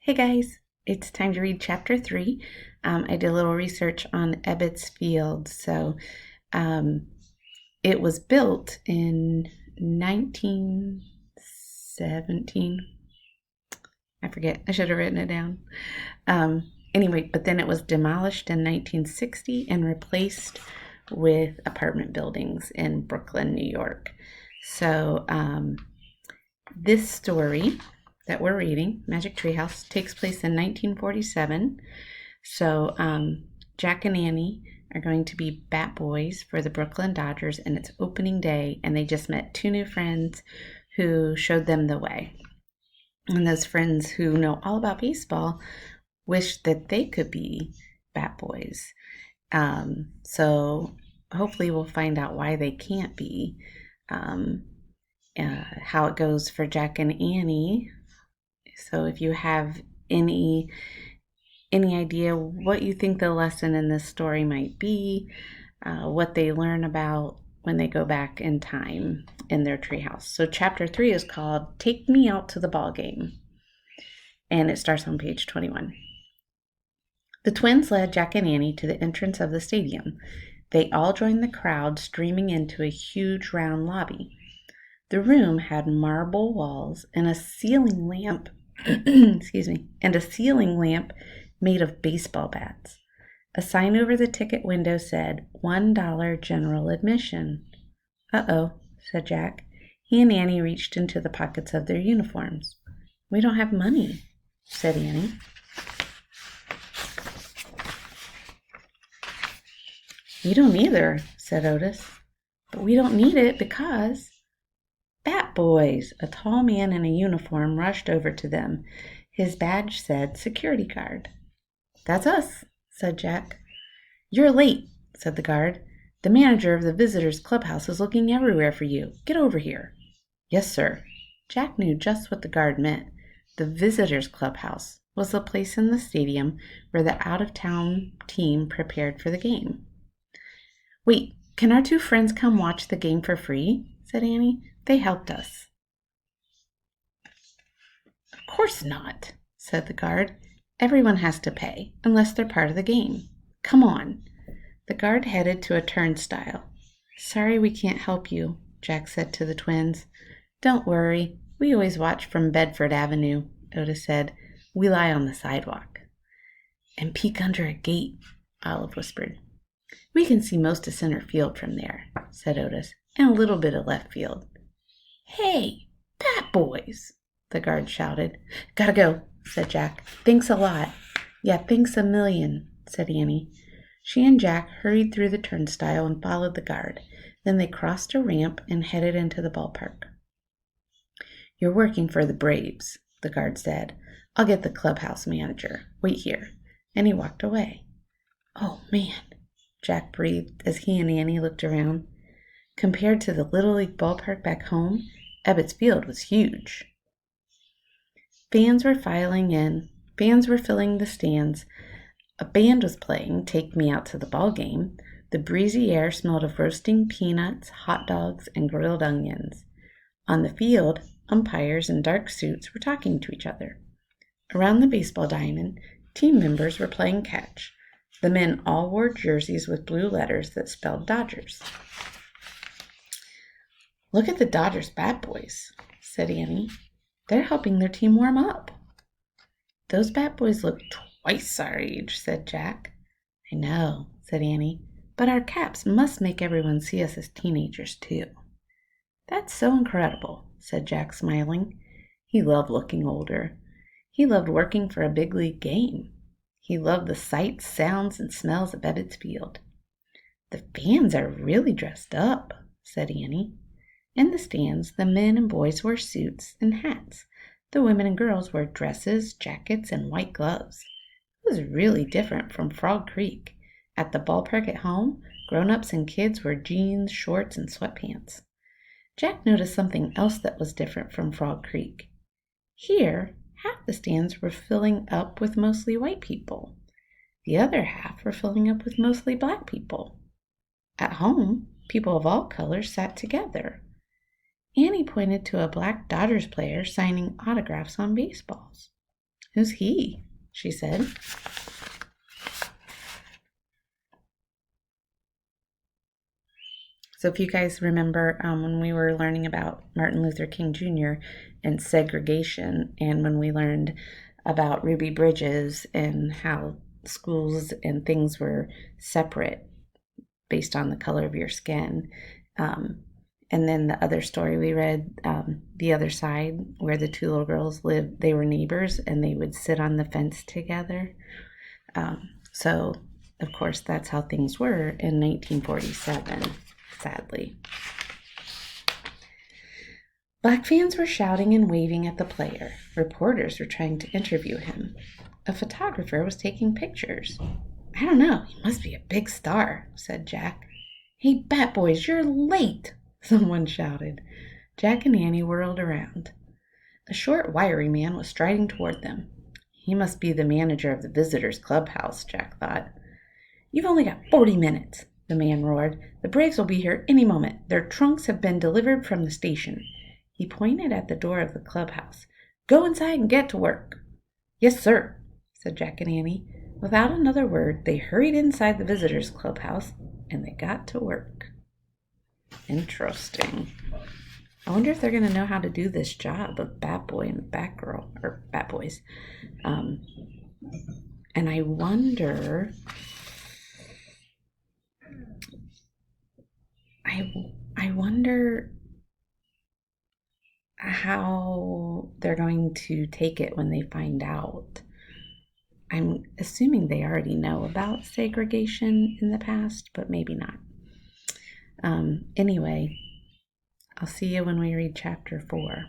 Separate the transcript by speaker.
Speaker 1: Hey guys, it's time to read chapter 3. I did a little research on Ebbets Field. Um, it was built in 1917. I forget, I should have written it down. Anyway, but then it was demolished in 1960 and replaced with apartment buildings in Brooklyn, New York. This story that we're reading, Magic Treehouse, takes place in 1947. Jack and Annie are going to be bat boys for the Brooklyn Dodgers, and it's opening day, and they just met two new friends who showed them the way. And those friends who know all about baseball wish that they could be bat boys. So hopefully we'll find out why they can't be, how it goes for Jack and Annie. So if you have any idea what you think the lesson in this story might be, what they learn about when they go back in time in their treehouse. So chapter 3 is called Take Me Out to the Ball Game, and it starts on page 21. The twins led Jack and Annie to the entrance of the stadium. They all joined the crowd streaming into a huge round lobby. The room had marble walls and a ceiling lamp made of baseball bats. A sign over the ticket window said, $1 general admission. Uh-oh, said Jack. He and Annie reached into the pockets of their uniforms. We don't have money, said Annie. We don't either, said Otis. But we don't need it because... Bat boys! A tall man in a uniform rushed over to them. His badge said security guard. That's us, said Jack. You're late, said the guard. The manager of the visitors' clubhouse is looking everywhere for you. Get over here. Yes, sir. Jack knew just what the guard meant. The visitors' clubhouse was the place in the stadium where the out-of-town team prepared for the game. Wait, can our two friends come watch the game for free? Said Annie. They helped us. Of course not, said the guard. Everyone has to pay, unless they're part of the game. Come on. The guard headed to a turnstile. Sorry we can't help you, Jack said to the twins. Don't worry. We always watch from Bedford Avenue, Otis said. We lie on the sidewalk. And peek under a gate, Olive whispered. We can see most of center field from there, said Otis, and a little bit of left field. Hey, bat boys, the guard shouted. Gotta go, said Jack. Thanks a lot. Yeah, thanks a million, said Annie. She and Jack hurried through the turnstile and followed the guard. Then they crossed a ramp and headed into the ballpark. You're working for the Braves, the guard said. I'll get the clubhouse manager. Wait here. And he walked away. Oh, man, Jack breathed as he and Annie looked around. Compared to the Little League ballpark back home, Ebbets Field was huge. Fans were filing in. Fans were filling the stands. A band was playing Take Me Out to the Ball Game. The breezy air smelled of roasting peanuts, hot dogs, and grilled onions. On the field, umpires in dark suits were talking to each other. Around the baseball diamond, team members were playing catch. The men all wore jerseys with blue letters that spelled Dodgers. Look at the Dodgers bat boys, said Annie. They're helping their team warm up. Those bat boys look twice our age, said Jack. I know, said Annie, but our caps must make everyone see us as teenagers, too. That's so incredible, said Jack, smiling. He loved looking older. He loved working for a big league game. He loved the sights, sounds, and smells of Ebbets Field. The fans are really dressed up, said Annie. In the stands, the men and boys wore suits and hats. The women and girls wore dresses, jackets, and white gloves. It was really different from Frog Creek. At the ballpark at home, grown-ups and kids wore jeans, shorts, and sweatpants. Jack noticed something else that was different from Frog Creek. Here, half the stands were filling up with mostly white people. The other half were filling up with mostly black people. At home, people of all colors sat together. Annie pointed to a black Dodgers player signing autographs on baseballs. Who's he? She said. So if you guys remember when we were learning about Martin Luther King Jr. and segregation, and when we learned about Ruby Bridges and how schools and things were separate based on the color of your skin. And then the other story we read, The Other Side, where the two little girls lived, they were neighbors and they would sit on the fence together. So, of course, that's how things were in 1947, sadly. Black fans were shouting and waving at the player. Reporters were trying to interview him. A photographer was taking pictures. I don't know, he must be a big star, said Jack. Hey, Bat Boys, you're late, someone shouted. Jack and Annie whirled around. A short, wiry man was striding toward them. He must be the manager of the visitors' clubhouse, Jack thought. You've only got 40 minutes, the man roared. The Braves will be here any moment. Their trunks have been delivered from the station. He pointed at the door of the clubhouse. Go inside and get to work. Yes, sir, said Jack and Annie. Without another word, they hurried inside the visitors' clubhouse, and they got to work. Interesting. I wonder if they're going to know how to do this job of Bat Boy and Bat Girl, or Bat Boys. And I wonder... I wonder how they're going to take it when they find out. I'm assuming they already know about segregation in the past, but maybe not. Anyway, I'll see you when we read chapter 4.